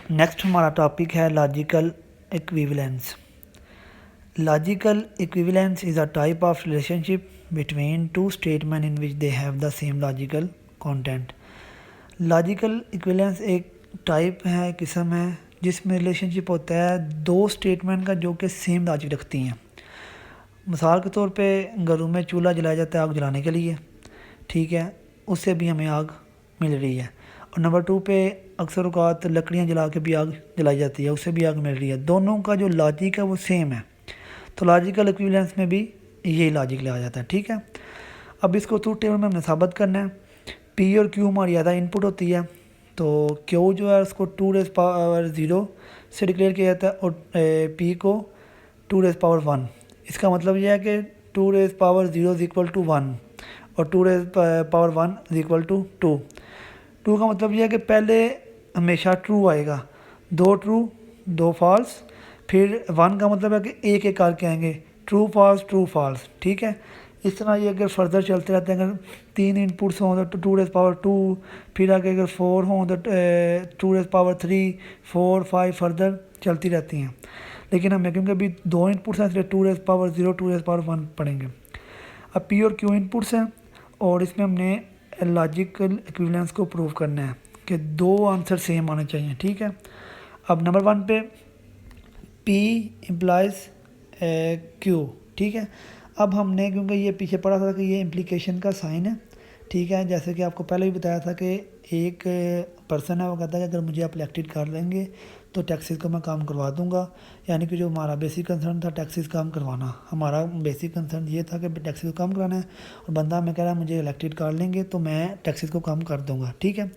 Next हमारा topic है logical equivalence. Logical equivalence is a type of relationship between two statement in which they have the same logical content. Logical equivalence एक type है, किस्म है, जिसमें relationship होता है दो स्टेटमेंट का जो कि सेम लॉजिक रखती हैं। मिसाल के तौर पे घरों में चूल्हा जलाया जाता है आग जलाने के लिए, ठीक है, उससे भी हमें आग मिल रही है। और नंबर 2 पे अक्सर औक़ात लकड़ियाँ जला के भी आग जलाई जाती है, उससे भी आग मिल रही है। दोनों का जो लॉजिक है वो सेम है, तो लॉजिकल इक्विवेलेंस में भी यही लॉजिक लिया जाता है, ठीक है। अब इसको ट्रूथ टेबल में हमने साबित करना है। पी और क्यू हमारी ज़्यादा इनपुट होती है, तो क्यू जो है उसको 2⁻0 से डिक्लेयर किया जाता है और पी को 2⁻1। इसका मतलब यह है कि 2⁻0 इज़ इक्वल टू 1 और 2⁻1 इज़ इक्वल टू 2। ट्रू का मतलब यह है कि पहले हमेशा ट्रू आएगा, दो ट्रू दो फॉल्स, फिर 1 का मतलब है कि एक एक करके आएंगे, ट्रू फॉल्स, ठीक है। इस तरह ये अगर फर्दर चलते रहते हैं, अगर 3 इनपुट्स हों तो 2⁻2, फिर आगे अगर 4 हों तो 2⁻3, 4, 5 फर्दर चलती रहती हैं। लेकिन हमें क्योंकि अभी 2 इनपुट्स हैं इसलिए 2⁻0 2⁻1 पढ़ेंगे। अब पी और क्यू इनपुट्स हैं और इसमें हमने लॉजिकल इक्विवेलेंस को प्रूव करना है कि दो आंसर सेम आने चाहिए, ठीक है। अब नंबर 1 पे P इम्प्लाइज Q, ठीक है। अब हमने क्योंकि ये पीछे पढ़ा था कि ये इम्प्लीकेशन का साइन है, ठीक है। जैसे कि आपको पहले ही बताया था कि एक पर्सन है वो कहता है कि अगर मुझे आप इलेक्टेड कर लेंगे तो टैक्सेस को मैं काम करवा दूंगा, यानी कि जो हमारा बेसिक कंसर्न था टैक्सेस काम करवाना, हमारा बेसिक कंसर्न ये था कि टैक्सेस को काम कराना है, और बंदा हमें कह रहा है मुझे इलेक्टेड कर लेंगे तो मैं टैक्सेस को काम कर दूंगा, ठीक है।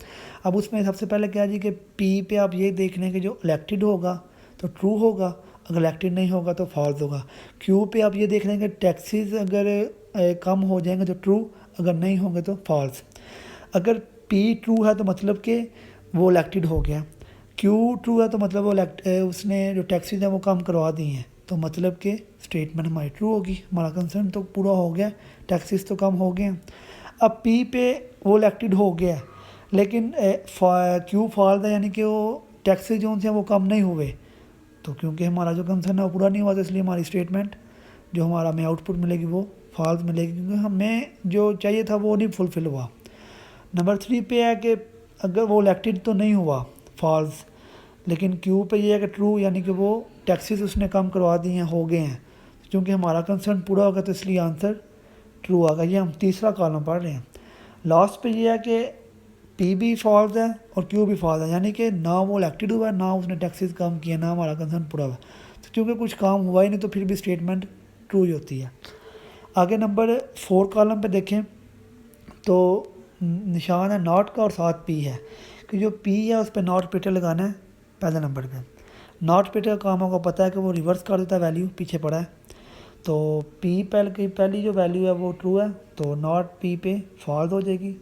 अब उसमें सबसे पहले क्या जी कि पी पे आप ये देख लें कि जो इलेक्टेड होगा तो ट्रू होगा, अगर इलेक्टेड नहीं होगा तो फॉल्स होगा। क्यू पे आप ये देख लेंगे टैक्सेस अगर कम हो जाएंगे तो ट्रू, अगर नहीं होंगे तो फॉल्स। अगर पी ट्रू है तो मतलब कि वो इलेक्टेड हो गया, क्यू ट्रू है तो मतलब वो उसने जो टैक्सेस हैं वो कम करवा दी हैं, तो मतलब कि स्टेटमेंट हमारी ट्रू होगी, हमारा कंसर्न तो पूरा हो गया, टैक्सेस तो कम हो गए हैं। अब पी पे वो इलेक्टेड हो गया लेकिन क्यू फॉल्स है, यानी कि वो टैक्सेस जो हैं वो कम नहीं हुए, तो क्योंकि हमारा जो कंसर्न है वो पूरा नहीं हुआ, तो इसलिए हमारी स्टेटमेंट जो हमारा हमें आउटपुट मिलेगी वो फॉल्स मिलेगी, क्योंकि हमें जो चाहिए था वो नहीं फुलफ़िल हुआ। नंबर 3 पे है कि अगर वो इलेक्टेड तो नहीं हुआ, फॉल्स, लेकिन क्यू पे ये है कि ट्रू, यानी कि वो टैक्सेस उसने कम करवा दिए हैं, हो गए हैं, क्योंकि हमारा कंसर्न पूरा होगा तो इसलिए आंसर ट्रू आ गया। ये हम तीसरा कॉलम पढ़ रहे हैं। लास्ट पे ये है कि पी भी फॉल्स है और क्यू भी फॉल्स है, यानी कि ना वो इलेक्टेड हुआ ना उसने टैक्सेस कम किया, ना हमारा कंसर्न पूरा हुआ, तो क्योंकि कुछ काम हुआ ही नहीं तो फिर भी स्टेटमेंट ट्रू ही होती है। आगे नंबर 4 कॉलम पे देखें तो निशान है नॉट का और साथ पी है, कि जो पी है उस पर नॉट ऑपरेटर लगाना है पहले नंबर पे। नॉट ऑपरेटर का काम होगा पता है कि वो रिवर्स कर देता है वैल्यू, पीछे पड़ा है, तो पी पहली जो वैल्यू है वो ट्रू है तो नॉट पी पे फॉल्स हो जाएगी,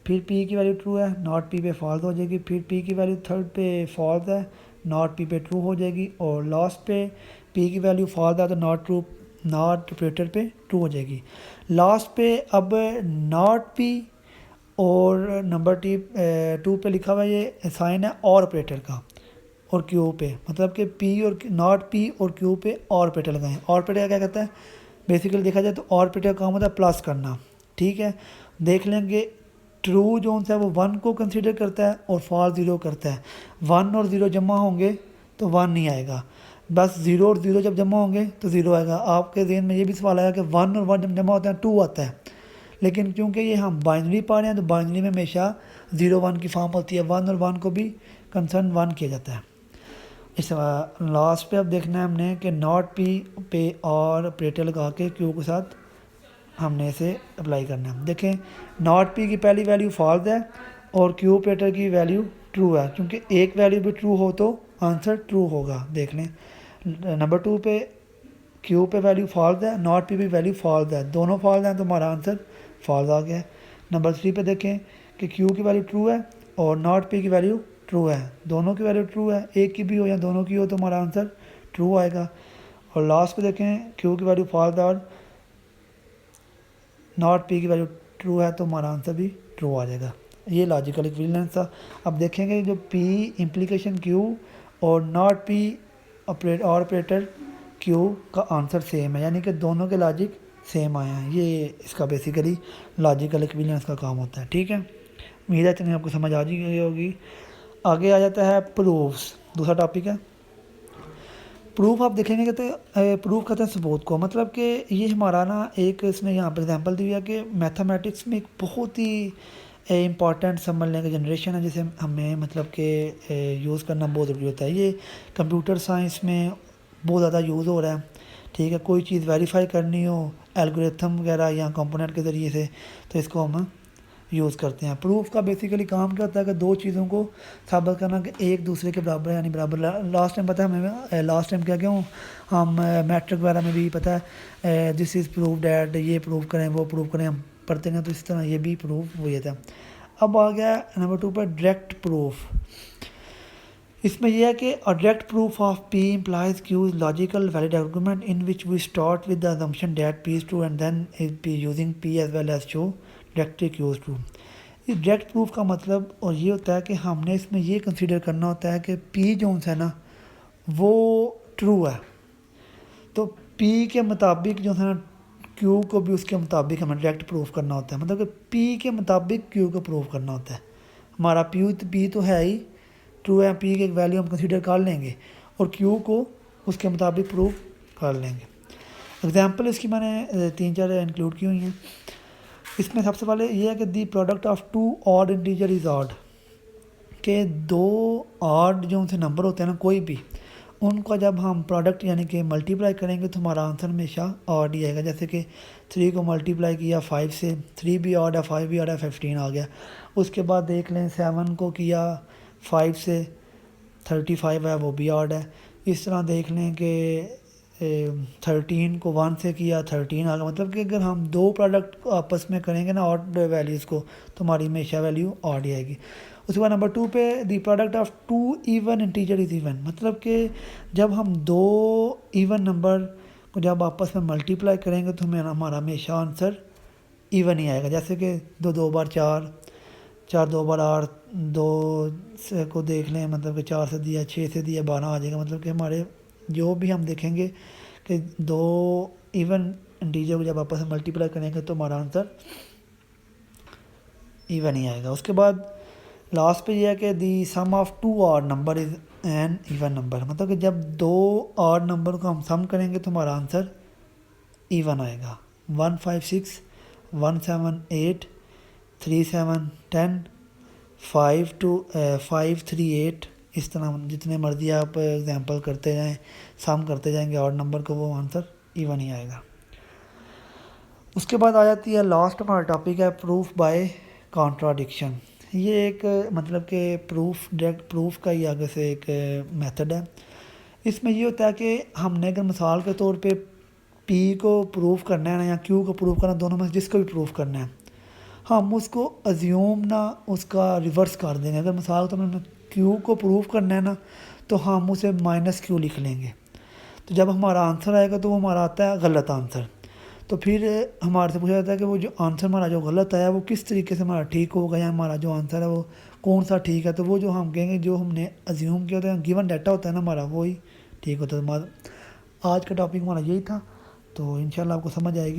फिर पी की वैल्यू ट्रू है नॉट पी पे फॉल्स हो जाएगी, फिर पी की वैल्यू थर्ड पे फॉल्स है नॉट पी पे ट्रू हो जाएगी, और लास्ट पे पी की वैल्यू फॉल्स है तो नॉट ऑपरेटर पे ट्रू हो जाएगी। लास्ट पे अब नॉट पी और नंबर 2 पे लिखा हुआ ये साइन है और ऑपरेटर का, और क्यू पे, मतलब कि पी और नॉट पी और क्यू पे और ऑपरेटर लगाएं। और ऑपरेटर क्या कहता है, बेसिकली देखा जाए तो और ऑपरेटर का काम होता है प्लस करना, ठीक है। देख लेंगे ट्रू जो है वो 1 को कंसीडर करता है और फॉल्स 0 करता है। 1 और 0 जमा होंगे तो 1 नहीं आएगा, बस 0 और 0 जब जमा होंगे तो 0 आएगा। आपके जहन में ये भी सवाल आया कि 1 और 1 जब जमा होता है 2 आता है, लेकिन क्योंकि ये हम बाइनरी पढ़ रहे हैं तो बाइनरी में हमेशा 0 1 की फॉर्म होती है, 1 और 1 को भी कंसर्न 1 किया जाता है। इस लास्ट पे अब देखना है हमने कि नॉट पी पे और ऑपरेटर लगा के क्यू के साथ हमने इसे अप्लाई करना है। देखें नॉट पी की पहली वैल्यू फॉल्स है और क्यू ऑपरेटर की वैल्यू ट्रू है, क्योंकि एक वैल्यू भी ट्रू हो तो आंसर ट्रू होगा। देख लें नंबर 2 पे क्यू पे वैल्यू फॉल्स है, नॉट पी भी वैल्यू फॉल्स है, दोनों फॉल्स हैं तो हमारा आंसर फॉल्स आ गया। नंबर 3 पे देखें कि क्यू की वैल्यू ट्रू है और नॉट पी की वैल्यू ट्रू है, दोनों की वैल्यू ट्रू है, एक की भी हो या दोनों की हो तो हमारा आंसर ट्रू आएगा। और लास्ट पे देखें क्यू की वैल्यू फॉल्स है और नॉट पी की वैल्यू ट्रू है तो हमारा आंसर भी ट्रू आ जाएगा। ये लॉजिकल इक्विवेलेंस था। अब देखेंगे जो पी इम्प्लीकेशन क्यू और नॉट पी ऑपरेटर क्यू का आंसर सेम है, यानी कि दोनों के लॉजिक सेम आए हैं। ये इसका बेसिकली लॉजिकल इक्विवेलेंस का काम होता है। ठीक है, उम्मीद है इतनी आपको समझ आ गई होगी। आगे आ जाता है प्रूफ्स, दूसरा टॉपिक है प्रूफ। आप देखेंगे कहते प्रूफ कहते हैं सबूत को, मतलब कि ये हमारा ना एक इसने यहाँ पर एग्जांपल दी है कि मैथमेटिक्स में एक बहुत ही इम्पॉर्टेंट समझ लें कि जनरेशन है जिसे हमें मतलब कि यूज़ करना बहुत ज़रूरी होता है। ये कंप्यूटर साइंस में बहुत ज़्यादा यूज़ हो रहा है। ठीक है, कोई चीज़ वेरीफाई करनी हो एल्गोरिथम वगैरह या कंपोनेंट के ज़रिए से, तो इसको हम यूज़ करते हैं। प्रूफ का बेसिकली काम क्या होता है कि दो चीज़ों को साबित करना कि एक दूसरे के बराबर है, यानी बराबर। लास्ट टाइम पता है हमें, लास्ट टाइम क्या क्यों हम मैट्रिक वगैरह में भी पता है दिस इज़ प्रूफ डैट, ये प्रूव करें वो प्रूव करें हम पढ़ते हैं, तो इस तरह ये भी प्रूफ हुए था। अब आ गया नंबर 2 पर डायरेक्ट प्रूफ। इसमें यह है कि अ direct proof of P implies Q is logical valid argument in which we start with the assumption that P is true and then is P using P as well as show directly Q is true। इस direct proof का मतलब और ये होता है कि हमने इसमें ये कंसीडर करना होता है कि P जो है ना वो ट्रू है, तो P के मुताबिक जो है ना Q को भी उसके मुताबिक हमें डायरेक्ट प्रूफ करना होता है। मतलब कि P के मुताबिक Q को प्रूफ करना होता है। हमारा P तो है ही ट्रू है, P की एक वैल्यू हम कंसीडर कर लेंगे और Q को उसके मुताबिक प्रूफ कर लेंगे। एग्जांपल इसकी मैंने 3-4 इंक्लूड की हुई हैं। इसमें सबसे पहले ये है कि the product of 2 odd integer is odd, के 2 ऑड जो उनसे नंबर होते हैं ना कोई भी, उनका जब हम प्रोडक्ट यानी कि मल्टीप्लाई करेंगे तो हमारा आंसर हमेशा ऑड ही आएगा। जैसे कि 3 को मल्टीप्लाई किया 5 से, 3 भी ऑड है 5 भी ऑड है, 15 आ गया। उसके बाद देख लें 7 को किया 5 से, 35 है वो भी ऑड है। इस तरह देख लें कि 13 को 1 से किया 13 आ गया। मतलब कि अगर हम दो प्रोडक्ट आपस में करेंगे ना ऑड वैल्यूज़ को, तो हमारी हमेशा वैल्यू ऑड ही आएगी। उसके बाद नंबर 2 पे the product of 2 even integer is even, मतलब कि जब हम 2 इवन नंबर को जब आपस में मल्टीप्लाई करेंगे तो हमारा हमेशा आंसर इवन ही आएगा। जैसे कि 2 बार 4, 4 2 बार 8, 2 से को देख लें, मतलब कि 4 से दिया 6 से दिया 12 आ जाएगा। मतलब कि हमारे जो भी हम देखेंगे कि 2 इवन इंटीजर को जब आपस में मल्टीप्लाई करेंगे तो हमारा आंसर इवन ही आएगा। उसके बाद लास्ट पे यह है कि the sum of 2 odd number is an even number, मतलब कि जब 2 ऑड नंबर को हम सम करेंगे तो हमारा आंसर इवन आएगा। 156, 178, 37, 10, 538, इस तरह जितने मर्जी आप एग्जांपल करते जाएं, सम करते जाएंगे ऑड नंबर को, वो आंसर इवन ही आएगा। उसके बाद आ जाती है लास्ट हमारा टॉपिक है प्रूफ बाय कॉन्ट्राडिक्शन। ये एक मतलब कि डायरेक्ट प्रूफ का ही आगे से एक मेथड है। इसमें ये होता है कि हमने अगर मिसाल के तौर पे P को प्रूफ करना है ना या Q को प्रूफ करना, दोनों में से जिसको भी प्रूफ करना है, हम उसको अज्यूम ना उसका रिवर्स कर देंगे। अगर मिसाल के तौर पर Q को प्रूफ करना है ना तो हम उसे -Q लिख लेंगे, तो जब हमारा आंसर आएगा तो वो हमारा आता है गलत आंसर। तो फिर हमारे से पूछा जाता है कि वो जो आंसर हमारा जो गलत आया वो किस तरीके से हमारा ठीक होगा, या हमारा जो आंसर है वो कौन सा ठीक है। तो वो जो हम कहेंगे जो हमने अज्यूम किया होता है, गिवन डाटा होता है ना हमारा, वही ठीक होता है। आज का टॉपिक हमारा यही था, तो इंशाल्लाह आपको समझ आएगी।